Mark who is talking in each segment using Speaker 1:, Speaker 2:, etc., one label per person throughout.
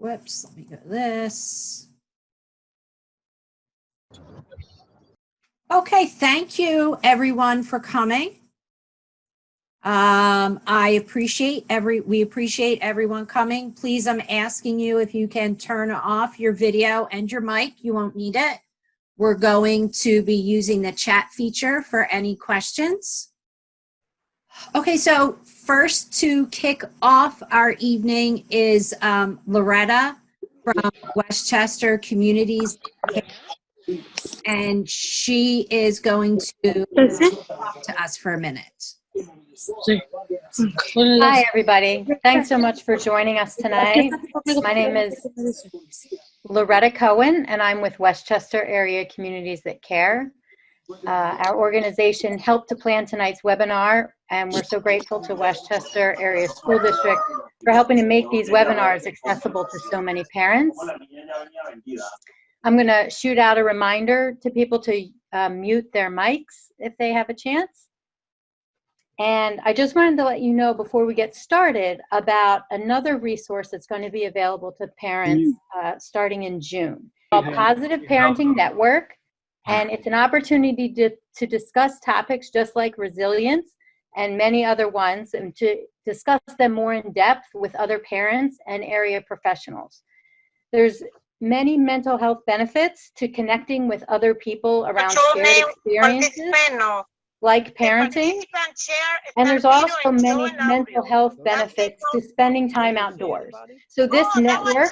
Speaker 1: Whoops, let me go to this. Okay, thank you everyone for coming. We appreciate everyone coming. Please, I'm asking you if you can turn off your video and your mic. You won't need it. We're going to be using the chat feature for any questions. Okay, so first to kick off our evening is Loretta from Westchester Communities, and she is going to talk to us for a minute.
Speaker 2: Hi, everybody. Thanks so much for joining us tonight. My name is Loretta Cohen, and I'm with Westchester Area Communities That Care. Our organization helped to plan tonight's webinar, and we're so grateful to Westchester Area School District for helping to make these webinars accessible to so many parents. I'm going to shoot out a reminder to people to mute their mics if they have a chance. And I just wanted to let you know before we get started about another resource that's going to be available to parents starting in June, called Positive Parenting Network. And it's an opportunity to discuss topics just like resilience and many other ones, and to discuss them more in depth with other parents and area professionals. There's many mental health benefits to connecting with other people around shared experiences, like parenting, and there's also many mental health benefits to spending time outdoors. So this network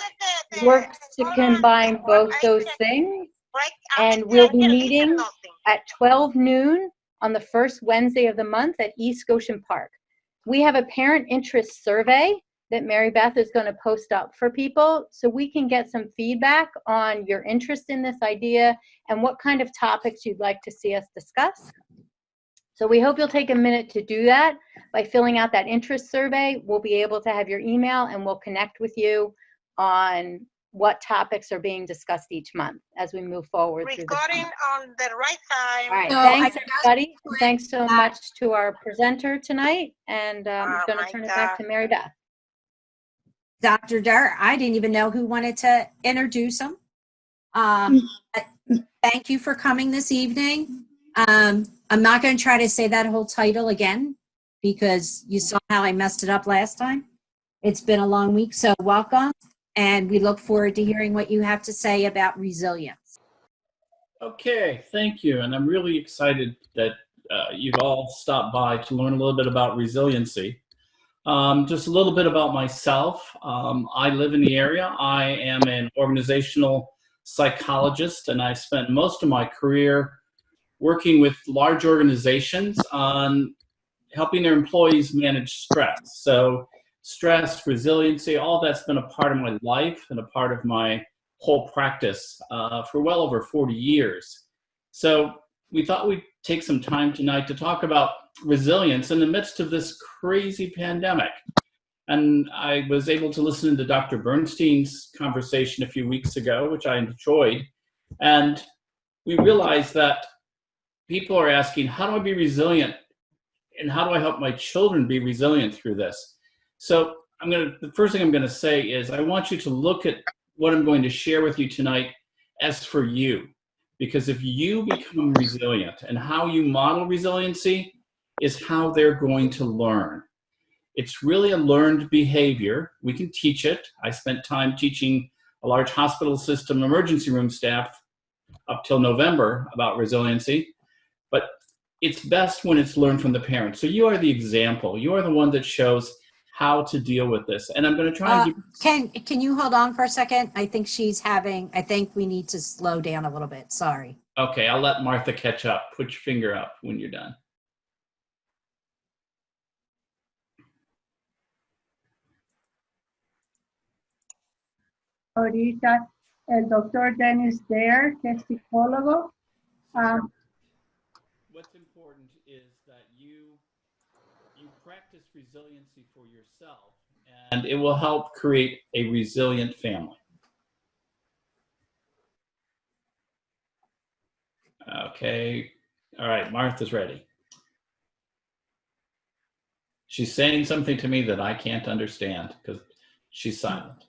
Speaker 2: works to combine both those things, and we'll be meeting at 12 noon on the first Wednesday of the month at East Goshen Park. We have a parent interest survey that Mary Beth is going to post up for people, so we can get some feedback on your interest in this idea and what kind of topics you'd like to see us discuss. So we hope you'll take a minute to do that. By filling out that interest survey, we'll be able to have your email, and we'll connect with you on what topics are being discussed each month as we move forward.
Speaker 3: Recording on the right time.
Speaker 2: All right,
Speaker 1: So
Speaker 2: thanks everybody. Thanks so much to our presenter tonight, and I'm going to turn it back to Mary Beth.
Speaker 1: Dr. Durr, I didn't even know who wanted to introduce him. Thank you for coming this evening. I'm not going to try to say that whole title again because you saw how I messed it up last time. It's been a long week, so welcome, and we look forward to hearing what you have to say about resilience.
Speaker 4: Okay, thank you, and I'm really excited that you've all stopped by to learn a little bit about resiliency. Just a little bit about myself. I live in the area. I am an organizational psychologist, and I spent most of my career working with large organizations on helping their employees manage stress. So stress, resiliency, all that's been a part of my life and a part of my whole practice for well over 40 years. So we thought we'd take some time tonight to talk about resilience in the midst of this crazy pandemic. And I was able to listen to Dr. Bernstein's conversation a few weeks ago, which I enjoyed. And we realized that people are asking, how do I be resilient? And how do I help my children be resilient through this? So the first thing I'm going to say is I want you to look at what I'm going to share with you tonight as for you. Because if you become resilient, and how you model resiliency is how they're going to learn. It's really a learned behavior. We can teach it. I spent time teaching a large hospital system emergency room staff up till November about resiliency. But it's best when it's learned from the parents. So you are the example. You are the one that shows how to deal with this. And I'm going to try and
Speaker 1: Can you hold on for a second? I think I think we need to slow down a little bit. Sorry.
Speaker 4: Okay, I'll let Martha catch up. Put your finger up when you're done.
Speaker 5: Ahorita el doctor Dennis Dare, que es psicólogo.
Speaker 4: What's important is that you practice resiliency for yourself, and it will help create a resilient family. Okay, all right, Martha's ready. She's saying something to me that I can't understand because she's silent.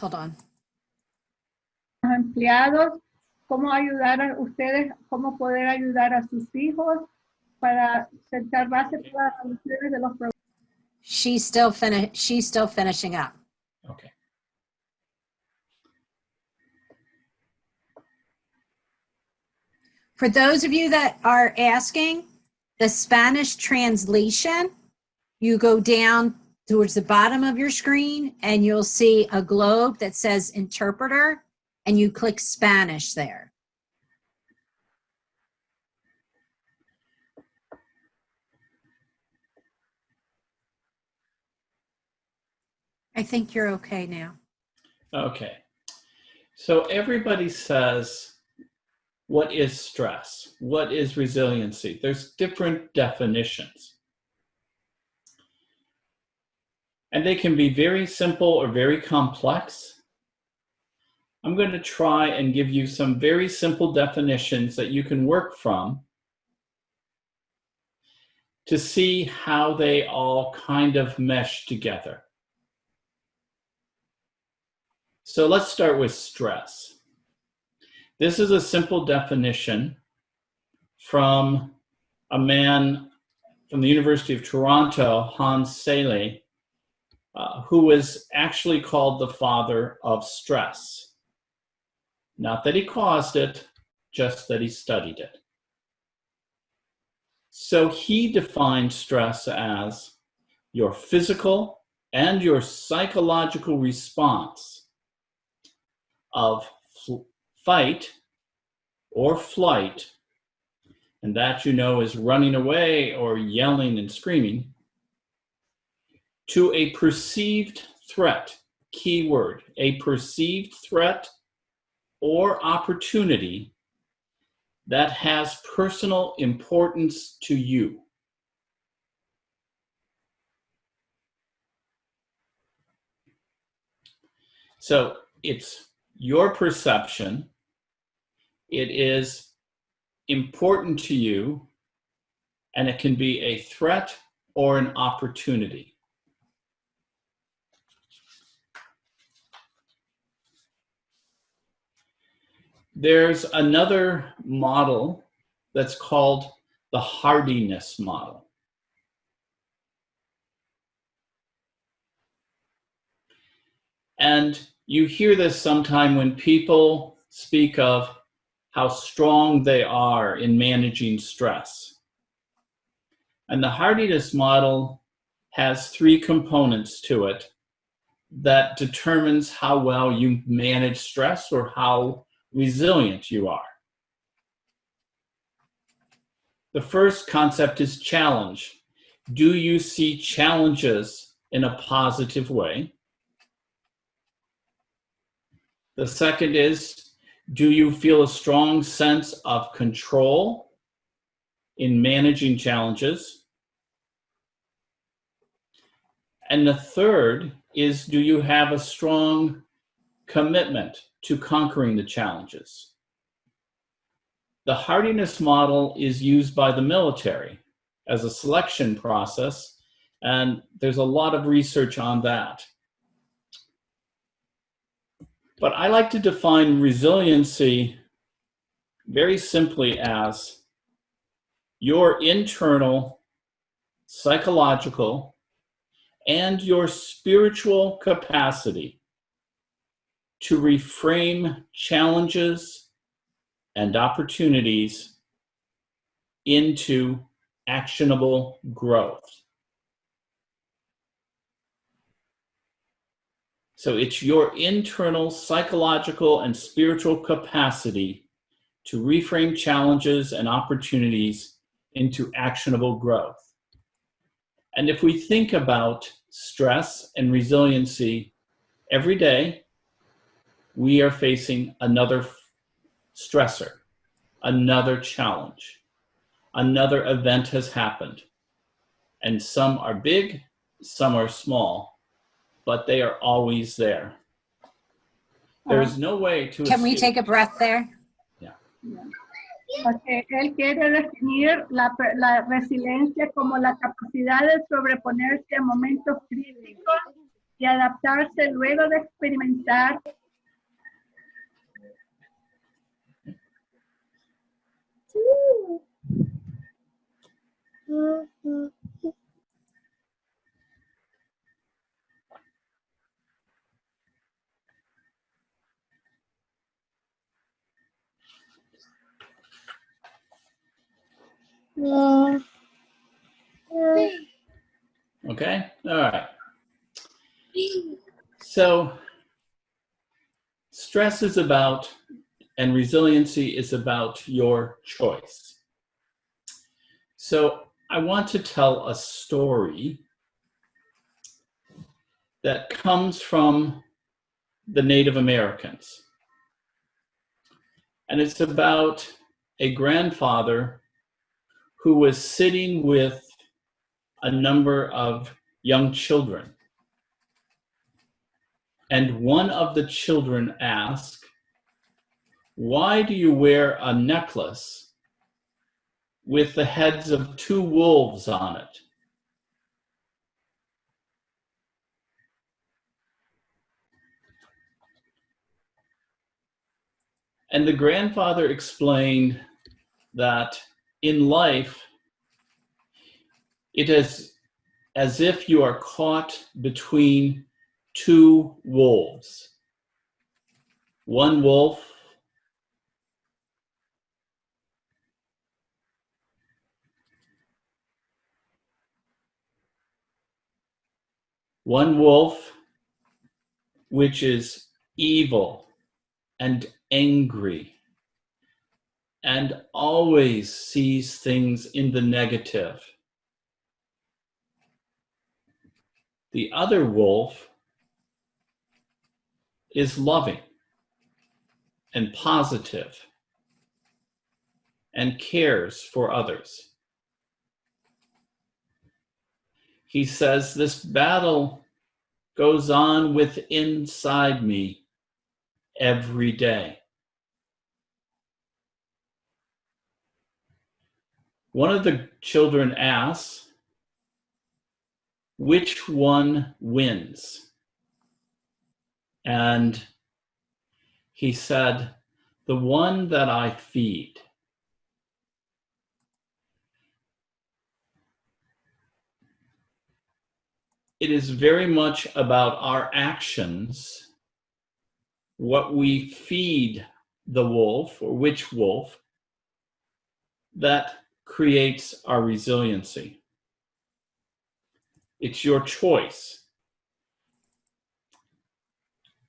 Speaker 1: hold on.
Speaker 5: Los empleados, cómo ayudar a ustedes, cómo poder ayudar a sus hijos para sentar base para las soluciones de los problemas.
Speaker 1: She's still finishing up.
Speaker 4: Okay.
Speaker 1: For those of you that are asking, the Spanish translation, you go down towards the bottom of your screen and you'll see a globe that says interpreter, and you click Spanish there. I think you're okay now.
Speaker 4: Okay. So everybody says, what is stress? What is resiliency? There's different definitions. And they can be very simple or very complex. I'm going to try and give you some very simple definitions that you can work from to see how they all kind of mesh together. So let's start with stress. This is a simple definition from a man from the University of Toronto, Hans Selye, who was actually called the father of stress. Not that he caused it, just that he studied it. So he defined stress as your physical and your psychological response of fight or flight, and that you know is running away or yelling and screaming, to a perceived threat, key word, a perceived threat or opportunity that has personal importance to you. So it's your perception, it is important to you, and it can be a threat or an opportunity. There's another model that's called the Hardiness Model. And you hear this sometime when people speak of how strong they are in managing stress. And the Hardiness Model has three components to it that determines how well you manage stress or how resilient you are. The first concept is challenge. Do you see challenges in a positive way? The second is, do you feel a strong sense of control in managing challenges? And the third is, do you have a strong commitment to conquering the challenges? The Hardiness Model is used by the military as a selection process, and there's a lot of research on that. But I like to define resiliency very simply as your internal, psychological, and your spiritual capacity to reframe challenges and opportunities into actionable growth. So it's your internal, psychological, and spiritual capacity to reframe challenges and opportunities into actionable growth. And if we think about stress and resiliency every day, we are facing another stressor, another challenge, another event has happened. And some are big, some are small, but they are always there. There is no way to
Speaker 1: Can we
Speaker 4: escape.
Speaker 1: take a breath there?
Speaker 4: Yeah.
Speaker 5: Porque él quiere definir la resiliencia como la capacidad de sobreponerse a momentos críticos y y adaptarse luego de experimentar
Speaker 4: Okay, all right. So stress is about, and resiliency is about your choice. So I want to tell a story that comes from the Native Americans. And it's about a grandfather who was sitting with a number of young children. And one of the children asked, "Why do you wear a necklace with the heads of 2 wolves on it?" And the grandfather explained that in life, it is as if you are caught between 2 wolves. One wolf which is evil and angry and always sees things in the negative. The other wolf is loving and positive and cares for others. He says, "This battle goes on within inside me every day." One of the children asks, "Which one wins?" And he said, "The one that I feed." It is very much about our actions, what we feed the wolf or which wolf, that creates our resiliency. It's your choice.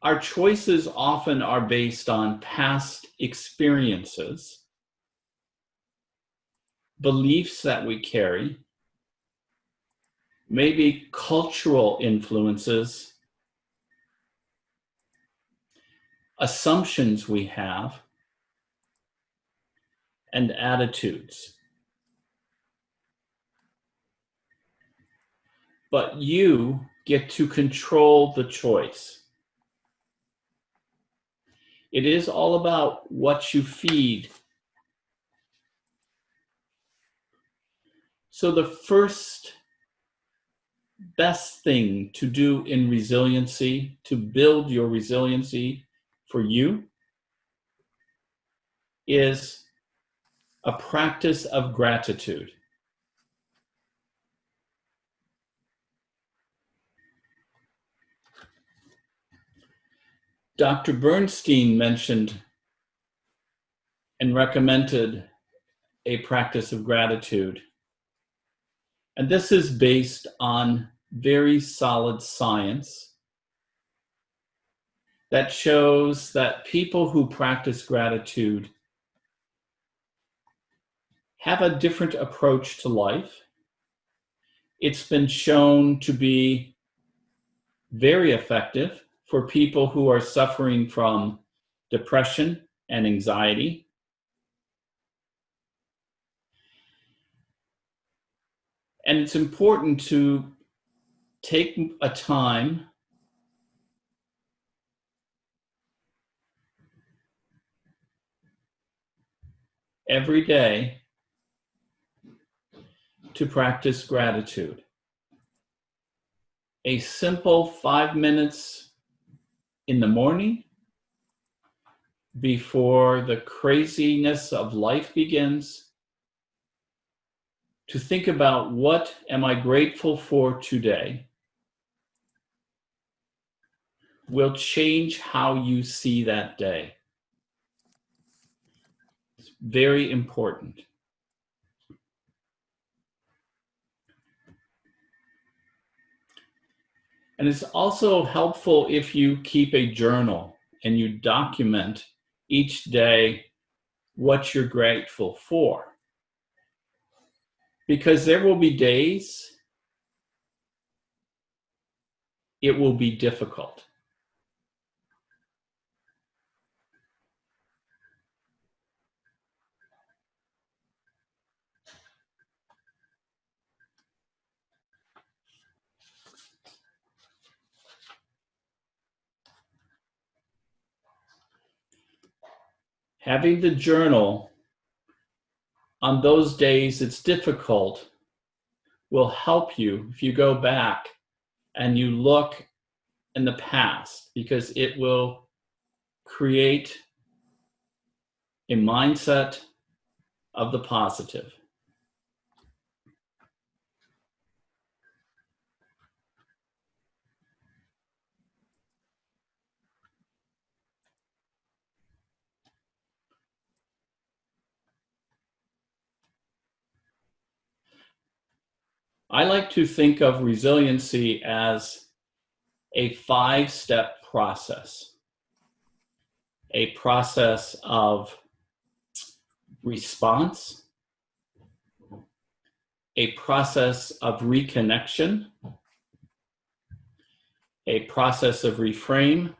Speaker 4: Our choices often are based on past experiences, beliefs that we carry, maybe cultural influences, assumptions we have, and attitudes. But you get to control the choice. It is all about what you feed. So the first best thing to do in resiliency, to build your resiliency for you, is a practice of gratitude. Dr. Bernstein mentioned and recommended a practice of gratitude. And this is based on very solid science that shows that people who practice gratitude have a different approach to life. It's been shown to be very effective for people who are suffering from depression and anxiety. And it's important to take a time every day to practice gratitude. a simple 5 minutes in the morning before the craziness of life begins to think about what am I grateful for today will change how you see that day. It's very important. And it's also helpful if you keep a journal and you document each day what you're grateful for. Because there will be days it will be difficult. Having the journal on those days it's difficult will help you if you go back and you look in the past, because it will create a mindset of the positive. I like to think of resiliency as a 5-step process. A process of response, a process of reconnection, a process of reframe,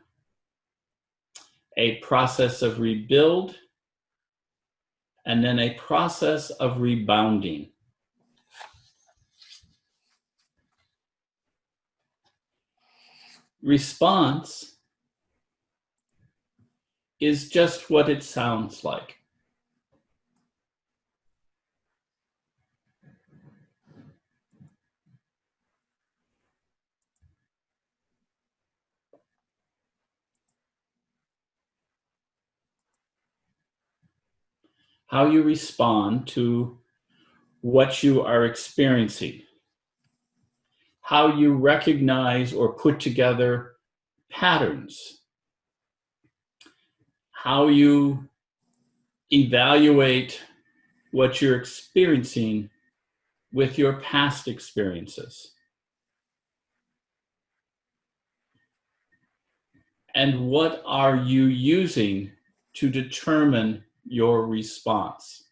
Speaker 4: a process of rebuild, and then a process of rebounding. Response is just what it sounds like. How you respond to what you are experiencing. How you recognize or put together patterns. How you evaluate what you're experiencing with your past experiences. And what are you using to determine your response?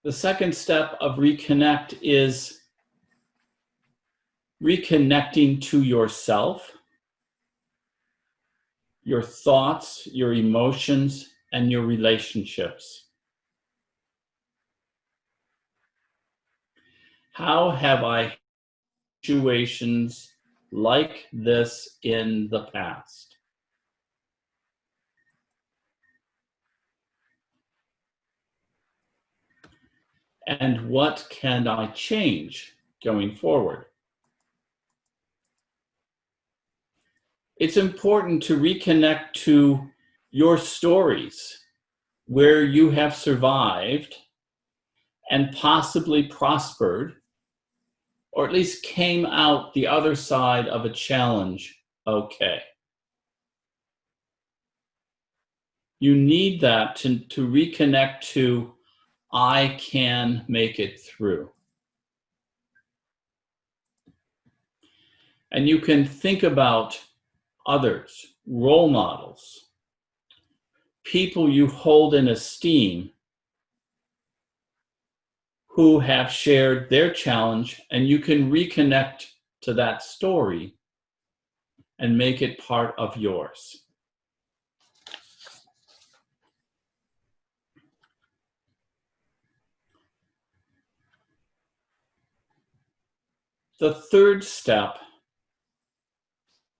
Speaker 4: The second step of Reconnect is reconnecting to yourself, your thoughts, your emotions, and your relationships. How have I situations like this in the past? And what can I change going forward? It's important to reconnect to your stories where you have survived and possibly prospered, or at least came out the other side of a challenge okay. You need that to reconnect to, I can make it through. And you can think about others, role models, people you hold in esteem who have shared their challenge, and you can reconnect to that story and make it part of yours. The third step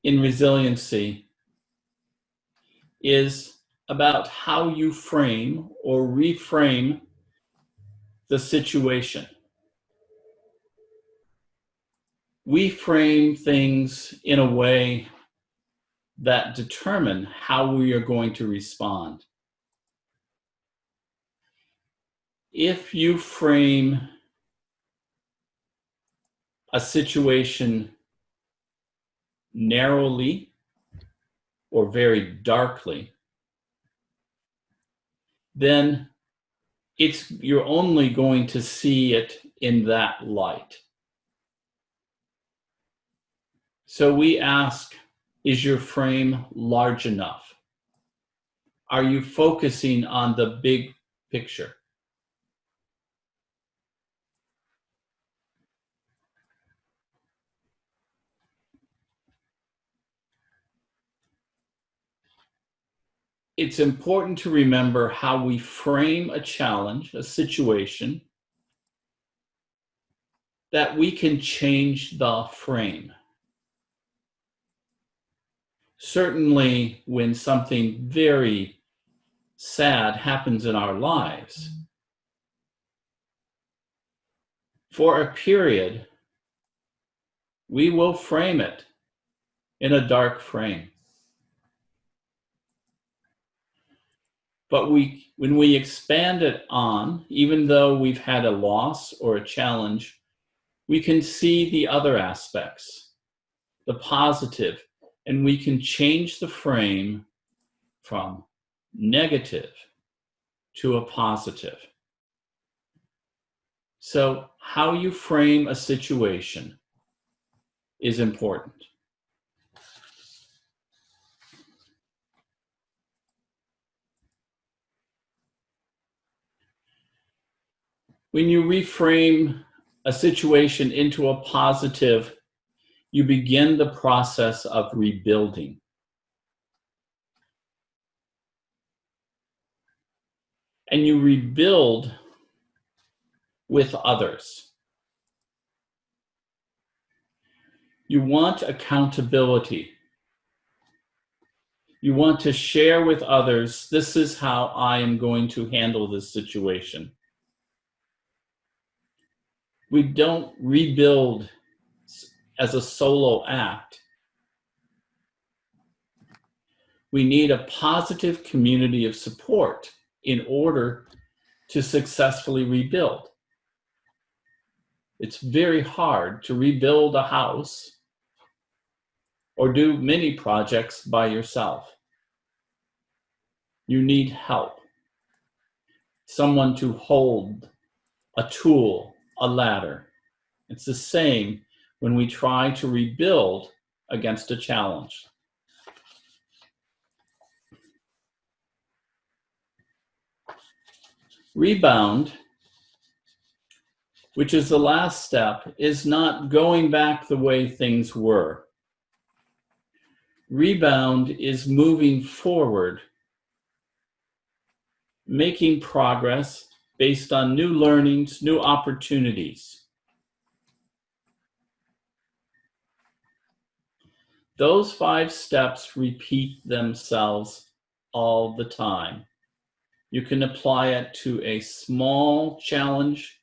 Speaker 4: in resiliency is about how you frame or reframe the situation. We frame things in a way that determine how we are going to respond. If you frame a situation narrowly or very darkly, then you're only going to see it in that light. So we ask, is your frame large enough? Are you focusing on the big picture? It's important to remember how we frame a challenge, a situation, that we can change the frame. Certainly, when something very sad happens in our lives, for a period, we will frame it in a dark frame. But when we expand it on, even though we've had a loss or a challenge, we can see the other aspects, the positive, and we can change the frame from negative to a positive. So how you frame a situation is important. When you reframe a situation into a positive, you begin the process of rebuilding. And you rebuild with others. You want accountability. You want to share with others, this is how I am going to handle this situation. We don't rebuild as a solo act. We need a positive community of support in order to successfully rebuild. It's very hard to rebuild a house or do many projects by yourself. You need help. Someone to hold a tool, a ladder. It's the same when we try to rebuild against a challenge. Rebound, which is the last step, is not going back the way things were. Rebound is moving forward, making progress based on new learnings, new opportunities. Those 5 steps repeat themselves all the time. You can apply it to a small challenge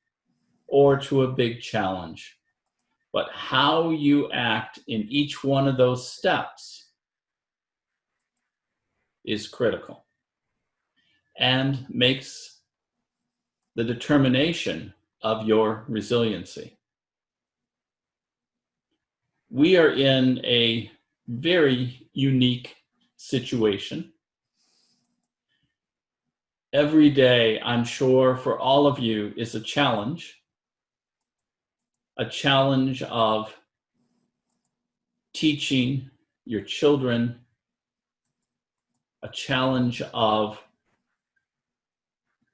Speaker 4: or to a big challenge. But how you act in each one of those steps is critical and makes the determination of your resiliency. We are in a very unique situation. Every day, I'm sure for all of you, is a challenge of teaching your children, a challenge of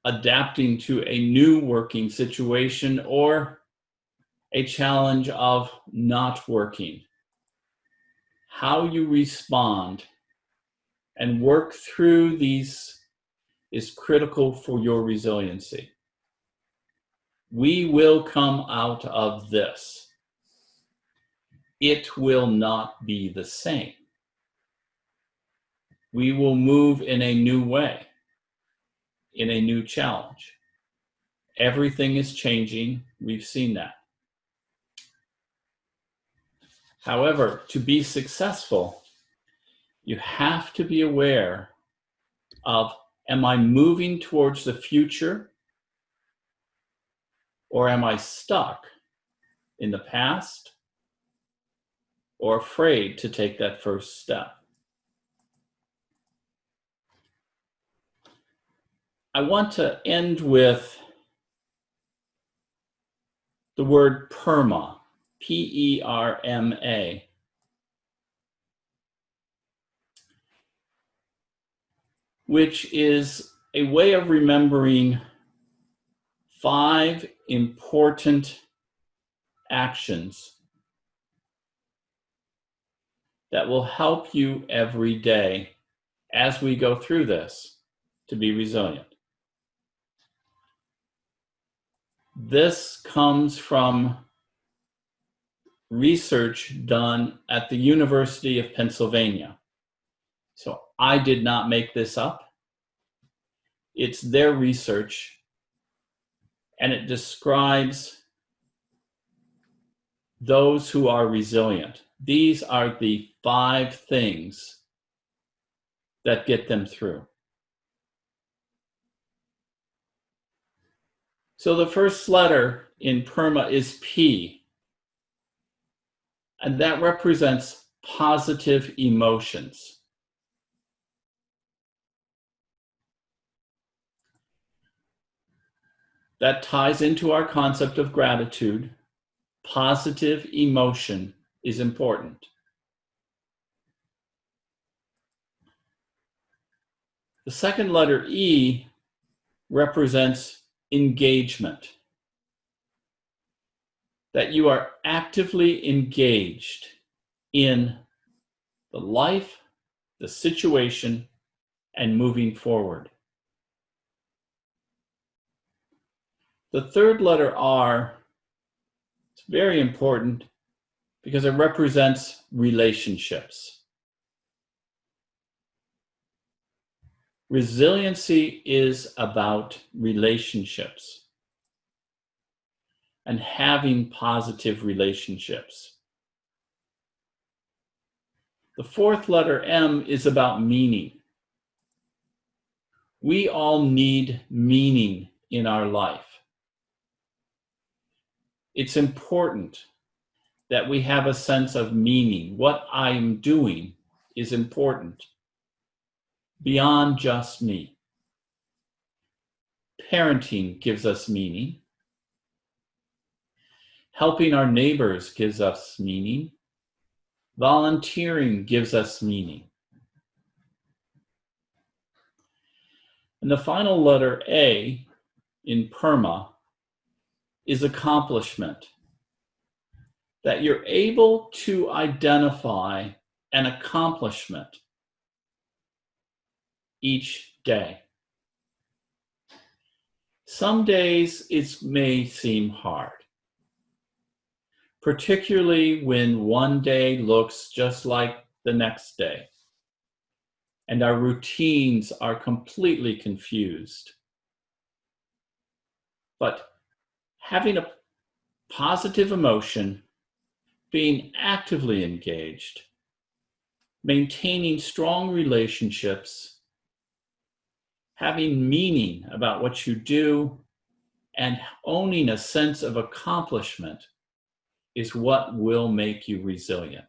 Speaker 4: adapting to a new working situation, or a challenge of not working. How you respond and work through these is critical for your resiliency. We will come out of this. It will not be the same. we will move in a new way, in a new challenge. Everything is changing. We've seen that. However, to be successful, you have to be aware of, am I moving towards the future, or am I stuck in the past or afraid to take that first step? I want to end with the word PERMA, P-E-R-M-A. Which is a way of remembering 5 important actions that will help you every day as we go through this to be resilient. This comes from research done at the University of Pennsylvania. So I did not make this up. It's their research, and it describes those who are resilient. These are the 5 things that get them through. So the first letter in PERMA is P, and that represents positive emotions. That ties into our concept of gratitude. Positive emotion is important. The second letter, E, represents engagement. That you are actively engaged in the life, the situation, and moving forward. The third letter, R, is very important because it represents relationships. Resiliency is about relationships and having positive relationships. The fourth letter, M, is about meaning. We all need meaning in our life. It's important that we have a sense of meaning. What I'm doing is important beyond just me. Parenting gives us meaning. Helping our neighbors gives us meaning. Volunteering gives us meaning. And the final letter, A, in PERMA, is accomplishment. That you're able to identify an accomplishment each day. Some days it may seem hard, particularly when one day looks just like the next day and our routines are completely confused. But having a positive emotion, being actively engaged, maintaining strong relationships, having meaning about what you do, and owning a sense of accomplishment is what will make you resilient.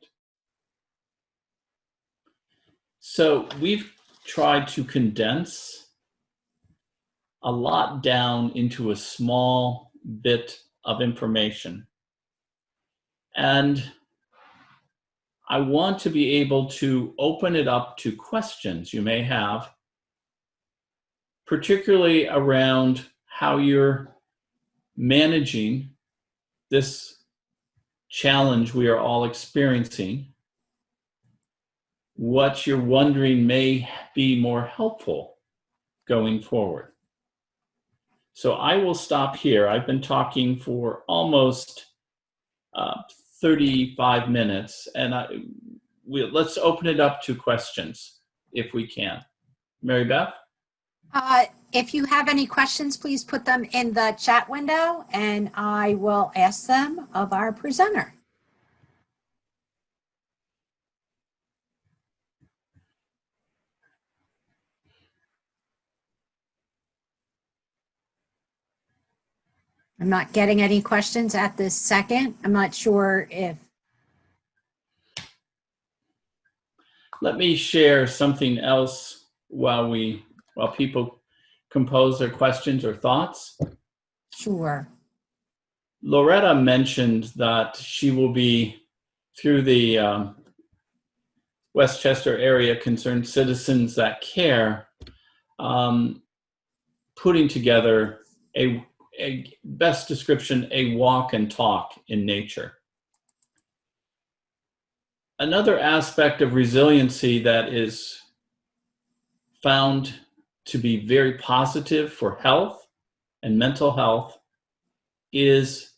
Speaker 4: So we've tried to condense a lot down into a small bit of information. And I want to be able to open it up to questions you may have, particularly around how you're managing this challenge we are all experiencing. What you're wondering may be more helpful going forward. So I will stop here. I've been talking for almost 35 minutes, and let's open it up to questions. if we can. Mary Beth?
Speaker 1: If you have any questions, please put them in the chat window and I will ask them of our presenter. I'm not getting any questions at this second. I'm not sure if.
Speaker 4: Let me share something else while people compose their questions or thoughts.
Speaker 1: Sure.
Speaker 4: Loretta mentioned that she will be, through the Westchester Area Concerned Citizens That Care, putting together a best description, a walk and talk in nature. Another aspect of resiliency that is found to be very positive for health and mental health is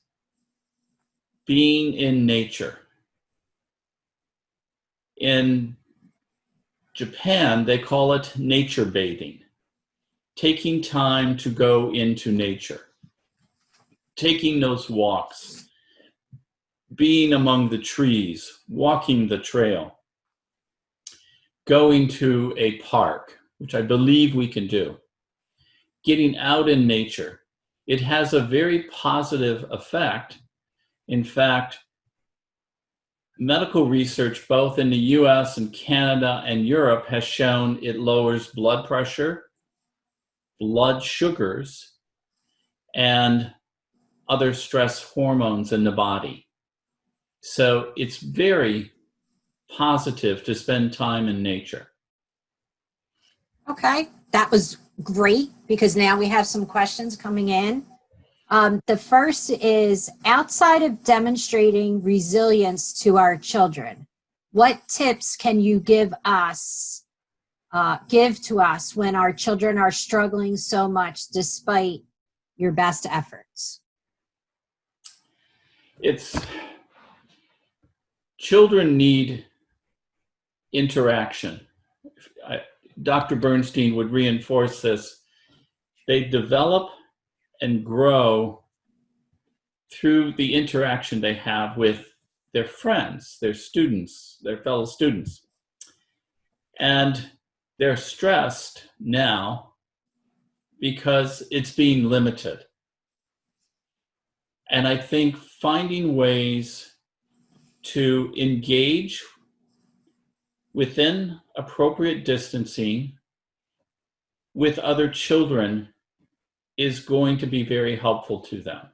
Speaker 4: being in nature. In Japan, they call it nature bathing, taking time to go into nature, taking those walks, being among the trees, walking the trail, going to a park, which I believe we can do, getting out in nature. It has a very positive effect. In fact, medical research both in the US and Canada and Europe has shown it lowers blood pressure, blood sugars, and other stress hormones in the body. So it's very positive to spend time in nature.
Speaker 1: Okay, that was great because now we have some questions coming in. The first is, outside of demonstrating resilience to our children, what tips can you give to us when our children are struggling so much despite your best efforts?
Speaker 4: Children need interaction. Dr. Bernstein would reinforce this. They develop and grow through the interaction they have with their friends, their students, their fellow students. And they're stressed now because it's being limited. And I think finding ways to engage within appropriate distancing with other children is going to be very helpful to them.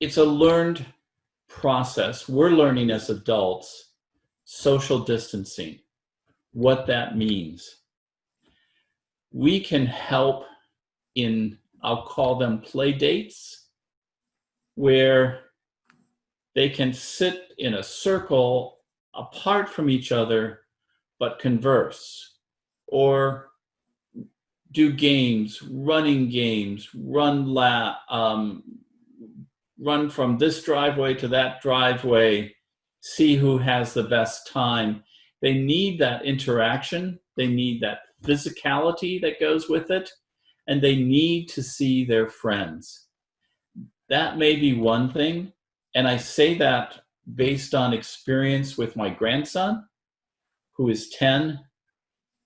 Speaker 4: It's a learned process. We're learning as adults social distancing, what that means. We can help in, I'll call them play dates, where they can sit in a circle apart from each other, but converse, or do games, running games, run from this driveway to that driveway, see who has the best time. They need that interaction. They need that physicality that goes with it, and they need to see their friends. That may be one thing, and I say that based on experience with my grandson, who is 10,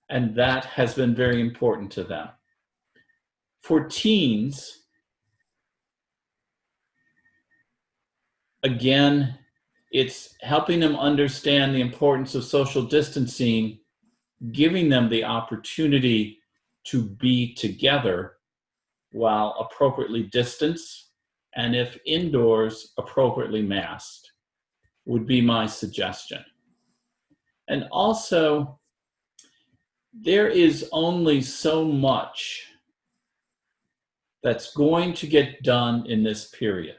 Speaker 4: and that has been very important to them. For teens, again, it's helping them understand the importance of social distancing, giving them the opportunity to be together while appropriately distanced, and if indoors, appropriately masked, would be my suggestion. And also, there is only so much that's going to get done in this period.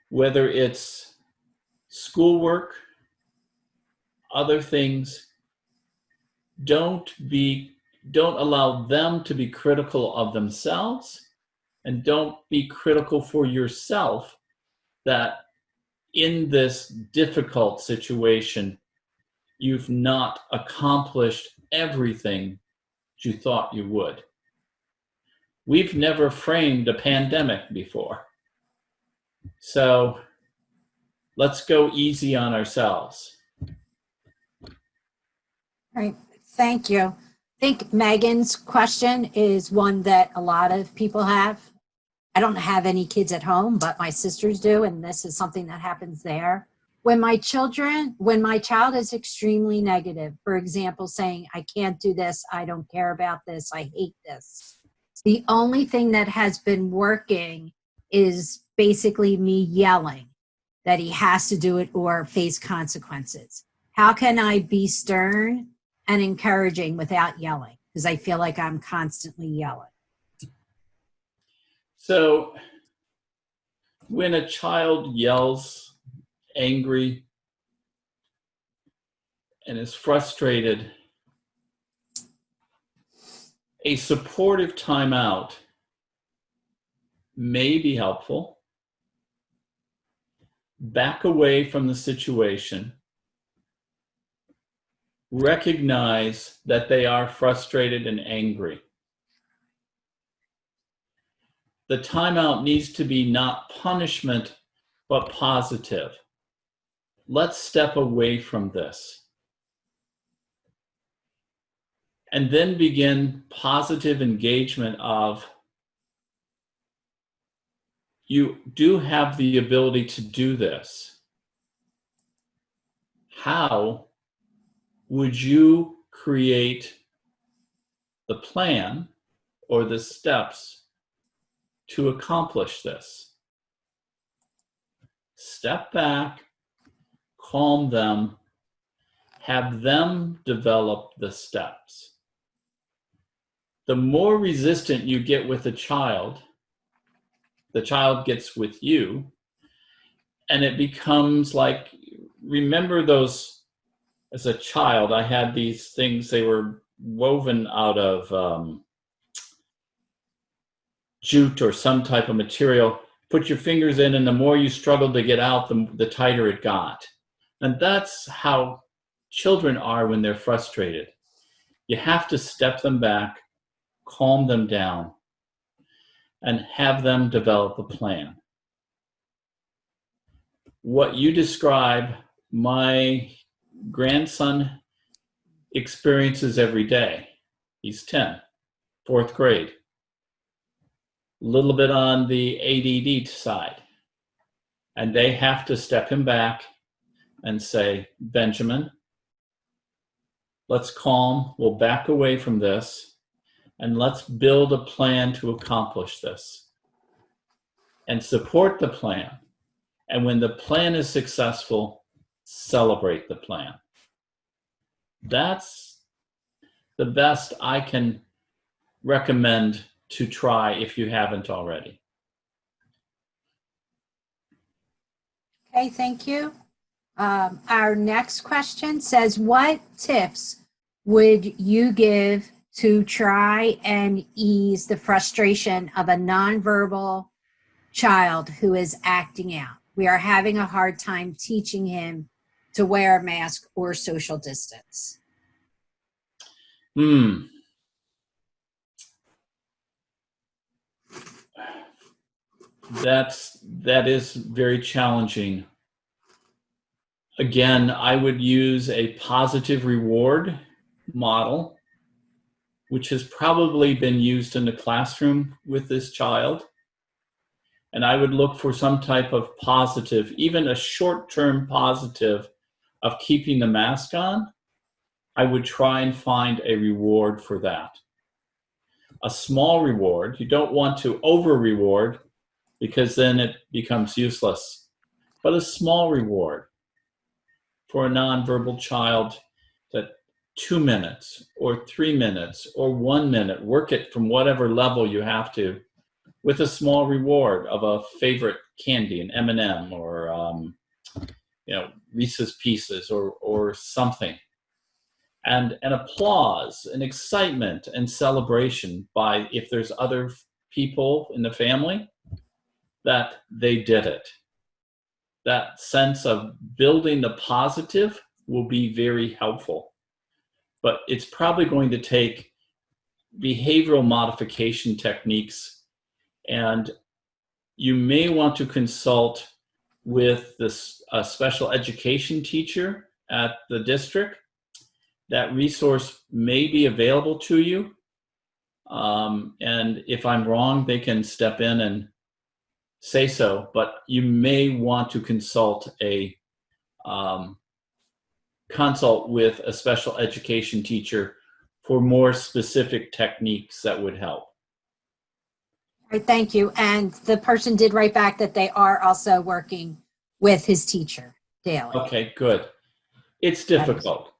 Speaker 4: Whether it's schoolwork, other things, don't allow them to be critical of themselves, and don't be critical for yourself that in this difficult situation, you've not accomplished everything you thought you would. We've never framed a pandemic before. So let's go easy on ourselves.
Speaker 1: Right. Thank you. I think Megan's question is one that a lot of people have. I don't have any kids at home, but my sisters do, and this is something that happens there. When my child is extremely negative, for example, saying, I can't do this, I don't care about this, I hate this. The only thing that has been working is basically me yelling that he has to do it or face consequences. How can I be stern and encouraging without yelling? Because I feel like I'm constantly yelling.
Speaker 4: So when a child yells, angry, and is frustrated, a supportive timeout may be helpful. Back away from the situation. Recognize that they are frustrated and angry. The timeout needs to be not punishment, but positive. Let's step away from this. And then begin positive engagement of, you do have the ability to do this. How would you create the plan or the steps to accomplish this? Step back, calm them, have them develop the steps. The more resistant you get with the child gets with you, and it becomes like, remember those, as a child, I had these things, they were woven out of jute or some type of material. Put your fingers in, and the more you struggled to get out, the tighter it got. And that's how children are when they're frustrated. You have to step them back, calm them down, and have them develop a plan. What you describe, my grandson experiences every day. He's 10, 4th grade. A little bit on the ADD side. And they have to step him back and say, Benjamin, let's calm, we'll back away from this, and let's build a plan to accomplish this. And support the plan. And when the plan is successful, celebrate the plan. That's the best I can recommend to try if you haven't already.
Speaker 1: Okay, thank you. Our next question says, what tips would you give to try and ease the frustration of a nonverbal child who is acting out? We are having a hard time teaching him to wear a mask or social distance.
Speaker 4: That is very challenging. Again, I would use a positive reward model, which has probably been used in the classroom with this child. And I would look for some type of positive, even a short-term positive of keeping the mask on. I would try and find a reward for that. A small reward. You don't want to over-reward because then it becomes useless. But a small reward for a nonverbal child, that 2 minutes or 3 minutes or 1 minute, work it from whatever level you have to, with a small reward of a favorite candy, an M&M or Reese's Pieces or something. And an applause and excitement and celebration by, if there's other people in the family, that they did it. that sense of building the positive will be very helpful. But it's probably going to take behavioral modification techniques, and you may want to consult with a special education teacher at the district. That resource may be available to you. And if I'm wrong, they can step in and say so, but you may want to consult with a special education teacher for more specific techniques that would help.
Speaker 1: All right, thank you. And the person did write back that they are also working with his teacher daily.
Speaker 4: Okay, good. It's difficult.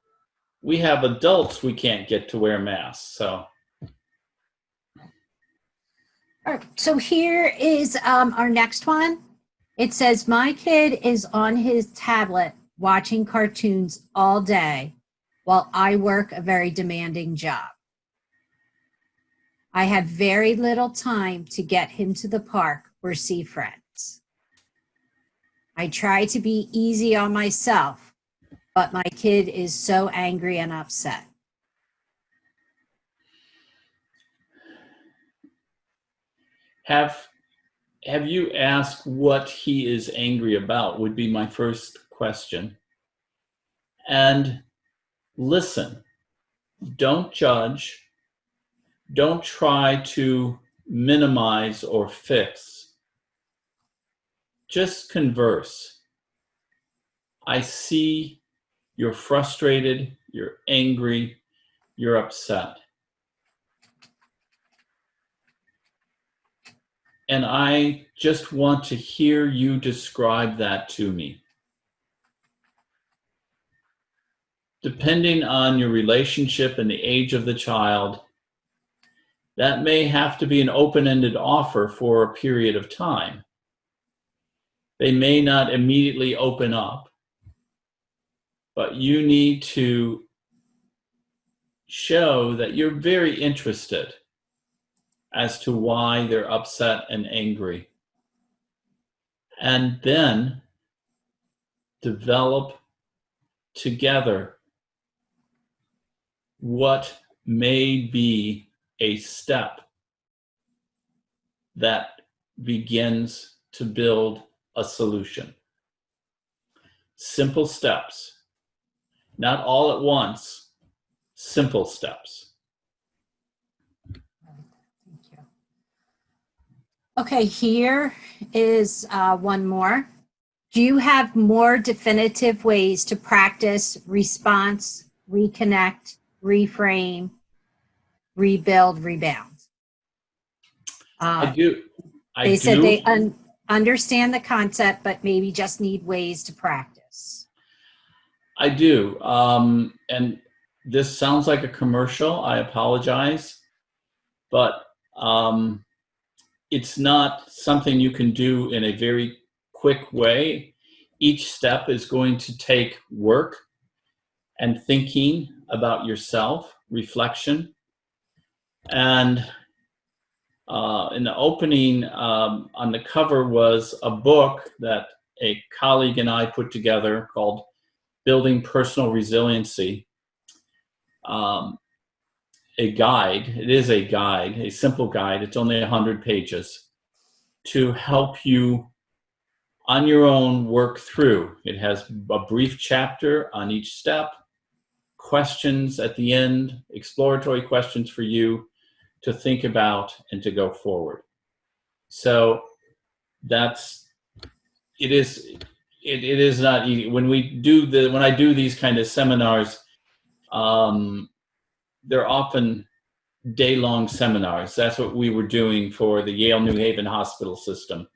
Speaker 4: We have adults we can't get to wear masks, so.
Speaker 1: All right, so here is our next one. It says, my kid is on his tablet watching cartoons all day while I work a very demanding job. I have very little time to get him to the park or see friends. I try to be easy on myself, but my kid is so angry and upset.
Speaker 4: Have you asked what he is angry about, would be my first question. And listen, don't judge, don't try to minimize or fix. Just converse. I see you're frustrated, you're angry, you're upset. And I just want to hear you describe that to me. Depending on your relationship and the age of the child, that may have to be an open-ended offer for a period of time. They may not immediately open up, but you need to show that you're very interested as to why they're upset and angry. And then develop together what may be a step that begins to build a solution. Simple steps, not all at once, simple steps.
Speaker 1: Okay, here is one more. Do you have more definitive ways to practice response, reconnect, reframe, rebuild, rebound?
Speaker 4: I do.
Speaker 1: They said they understand the concept, but maybe just need ways to practice.
Speaker 4: I do. And this sounds like a commercial. I apologize. But it's not something you can do in a very quick way. Each step is going to take work and thinking about yourself, reflection. And in the opening, on the cover was a book that a colleague and I put together called Building Personal Resiliency. A guide, it is a guide, a simple guide, it's only 100 pages, to help you on your own work through. It has a brief chapter on each step, questions at the end, exploratory questions for you to think about and to go forward. So it is not easy. When I do these kind of seminars, they're often day-long seminars. That's what we were doing for the Yale New Haven Hospital System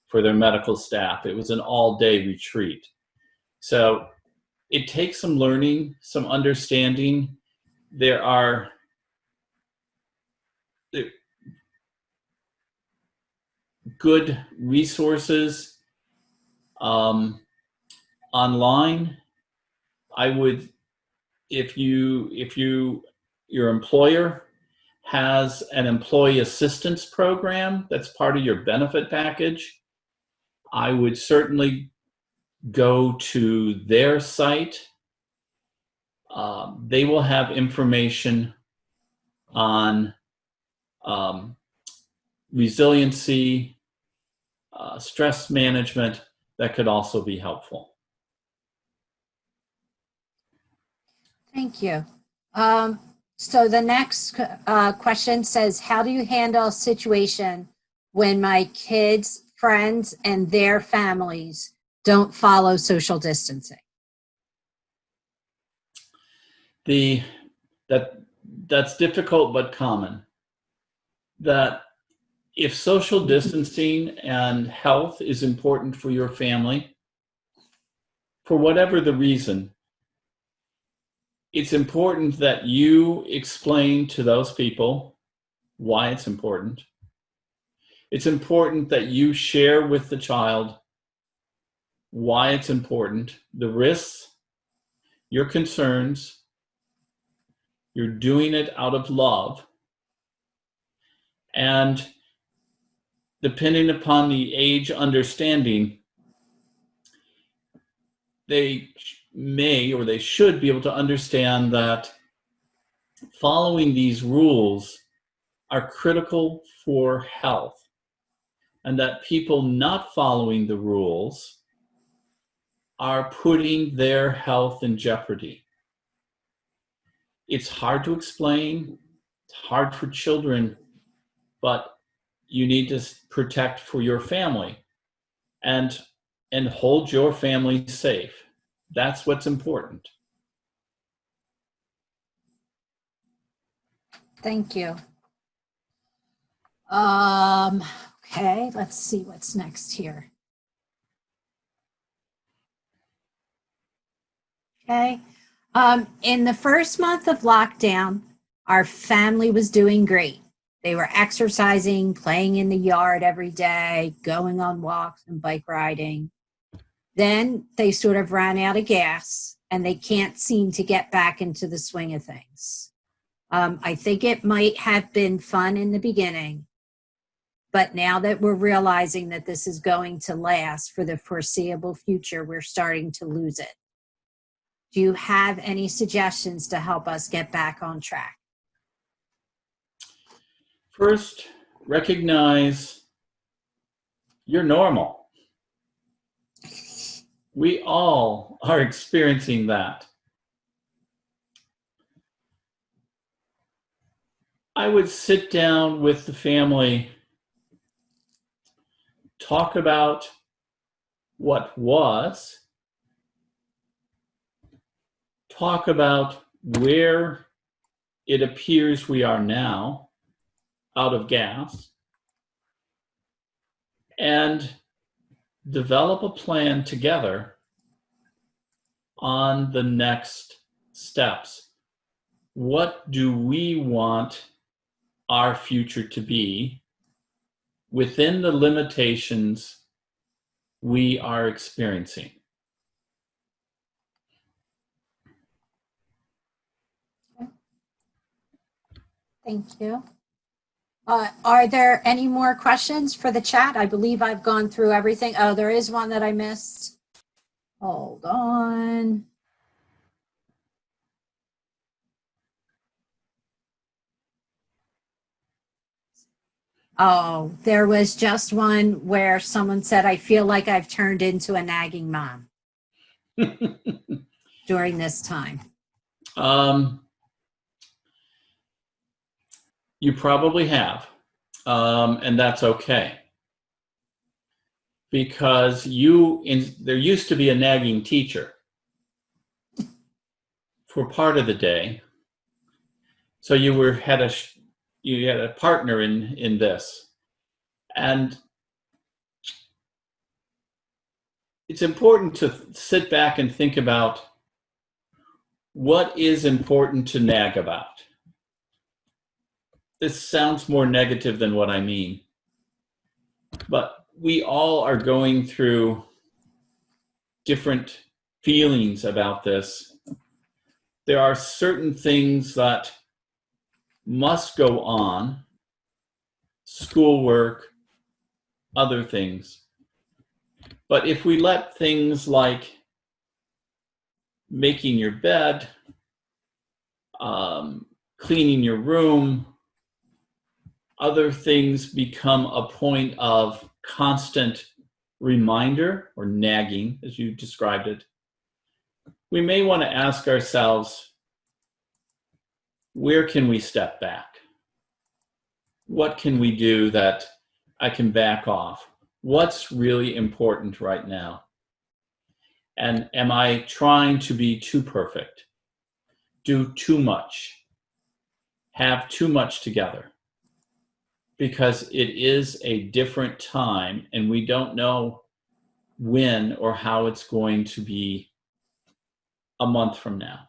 Speaker 4: for their medical staff. It was an all-day retreat. So it takes some learning, some understanding. There are good resources online. I would, if your employer has an employee assistance program that's part of your benefit package, I would certainly go to their site, they will have information on resiliency, stress management that could also be helpful.
Speaker 1: Thank you. So the next question says, how do you handle a situation when my kids, friends, and their families don't follow social distancing?
Speaker 4: That's difficult but common. That if social distancing and health is important for your family, for whatever the reason, it's important that you explain to those people why it's important. It's important that you share with the child why it's important, the risks, your concerns. You're doing it out of love. And depending upon the age understanding, they may or they should be able to understand that following these rules are critical for health, and that people not following the rules are putting their health in jeopardy. It's hard to explain, it's hard for children, but you need to protect for your family and hold your family safe. That's what's important.
Speaker 1: Thank you. Okay, let's see what's next here. Okay. In the first month of lockdown, our family was doing great. They were exercising, playing in the yard every day, going on walks and bike riding. Then they sort of ran out of gas and they can't seem to get back into the swing of things. I think it might have been fun in the beginning, but now that we're realizing that this is going to last for the foreseeable future, we're starting to lose it. Do you have any suggestions to help us get back on track?
Speaker 4: First, recognize you're normal. We all are experiencing that. I would sit down with the family, talk about what was, talk about where it appears we are now, out of gas, and develop a plan together on the next steps. What do we want our future to be within the limitations we are experiencing?
Speaker 1: Thank you. Are there any more questions for the chat? I believe I've gone through everything. Oh, there is one that I missed. Hold on. Oh, there was just one where someone said, I feel like I've turned into a nagging mom during this time.
Speaker 4: You probably have, and that's okay. Because there used to be a nagging teacher for part of the day. So you had a partner in this. And it's important to sit back and think about what is important to nag about. This sounds more negative than what I mean. But we all are going through different feelings about this. There are certain things that must go on, schoolwork, other things. But if we let things like making your bed, cleaning your room, other things become a point of constant reminder or nagging, as you described it, we may want to ask ourselves, where can we step back? What can we do that I can back off? What's really important right now? And am I trying to be too perfect, do too much, have too much together? Because it is a different time and we don't know when or how it's going to be a month from now.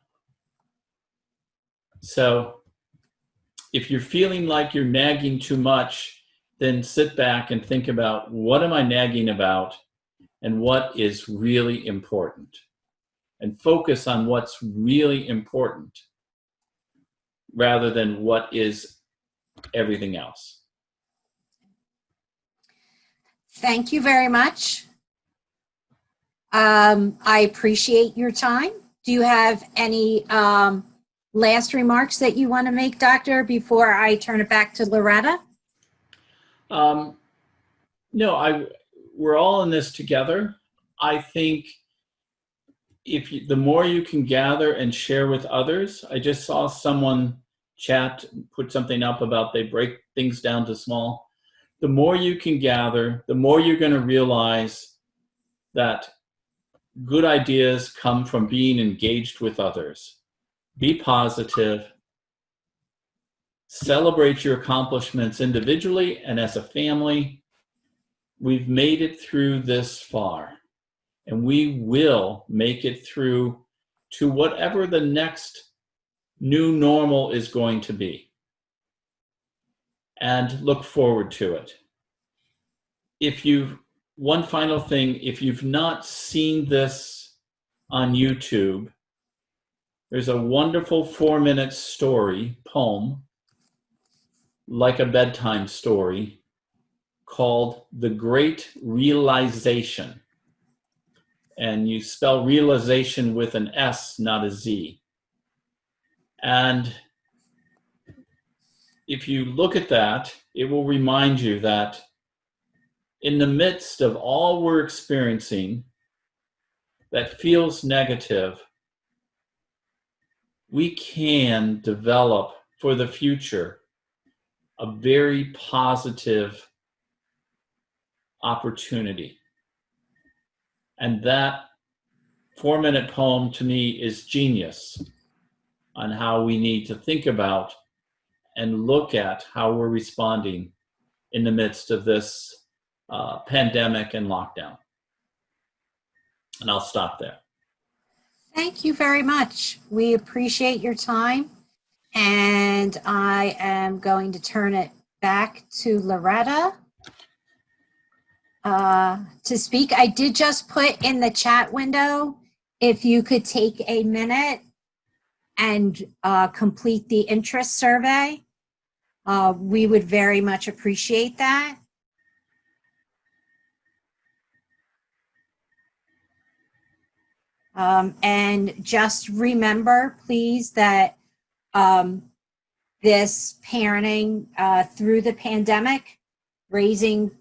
Speaker 4: So if you're feeling like you're nagging too much, then sit back and think about, what am I nagging about and what is really important? And focus on what's really important rather than what is everything else.
Speaker 1: Thank you very much. I appreciate your time. Do you have any last remarks that you want to make, Doctor, before I turn it back to Loretta?
Speaker 4: No, we're all in this together. I think the more you can gather and share with others, I just saw someone put something up about they break things down to small. The more you can gather, the more you're going to realize that good ideas come from being engaged with others. Be positive. Celebrate your accomplishments individually and as a family. We've made it through this far, and we will make it through to whatever the next new normal is going to be. And look forward to it. One final thing, if you've not seen this on YouTube, there's a wonderful 4-minute poem, like a bedtime story, called The Great Realization. And you spell realization with an S, not a Z. And if you look at that, it will remind you that in the midst of all we're experiencing that feels negative, we can develop for the future a very positive opportunity. And that 4-minute poem to me is genius on how we need to think about and look at how we're responding in the midst of this pandemic and lockdown. And I'll stop there.
Speaker 1: Thank you very much. We appreciate your time. And I am going to turn it back to Loretta to speak. I did just put in the chat window, if you could take a minute and complete the interest survey. We would very much appreciate that. And just remember, please, that this parenting through the pandemic, raising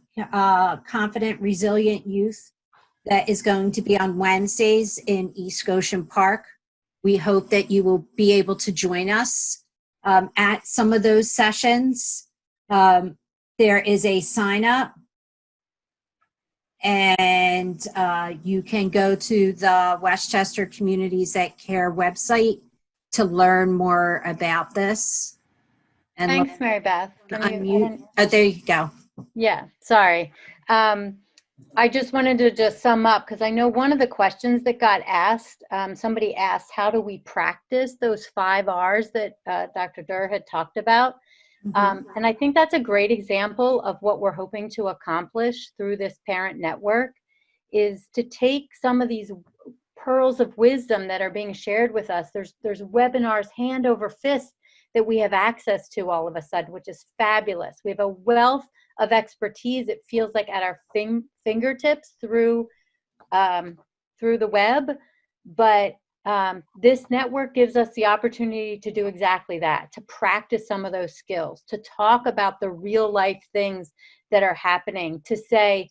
Speaker 1: confident, resilient youth, that is going to be on Wednesdays in East Goshen Park. We hope that you will be able to join us at some of those sessions. There is a sign up, and you can go to the Westchester Communities That Care website to learn more about this. And
Speaker 2: Thanks, Mary Beth.
Speaker 1: unmute. Oh, there you go.
Speaker 2: Yeah, sorry. I just wanted to just sum up, because I know one of the questions that got asked, somebody asked, how do we practice those 5 R's that Dr. Durr had talked about? And I think that's a great example of what we're hoping to accomplish through this parent network, is to take some of these pearls of wisdom that are being shared with us. There's webinars hand over fist that we have access to all of a sudden, which is fabulous. We have a wealth of expertise. It feels like at our fingertips through the web, but this network gives us the opportunity to do exactly that, to practice some of those skills, to talk about the real life things that are happening, to say,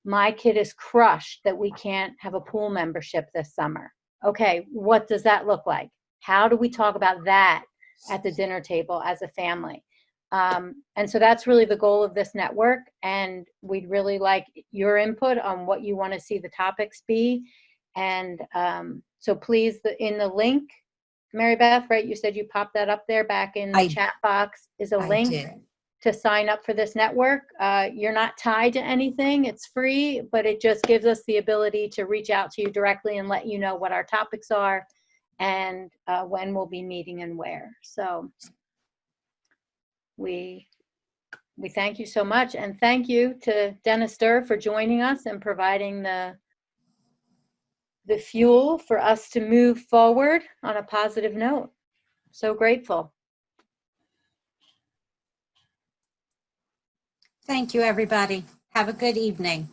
Speaker 2: my kid is crushed that we can't have a pool membership this summer. Okay, what does that look like? How do we talk about that at the dinner table as a family? And so that's really the goal of this network. And we'd really like your input on what you want to see the topics be. And so please, in the link, Mary Beth, right, you said you popped that up there back in the chat box, is a link to sign up for this network. You're not tied to anything. It's free, but it just gives us the ability to reach out to you directly and let you know what our topics are and when we'll be meeting and where. So we thank you so much. And thank you to Dennis Durr for joining us and providing the fuel for us to move forward on a positive note. So grateful.
Speaker 1: Thank you, everybody. Have a good evening.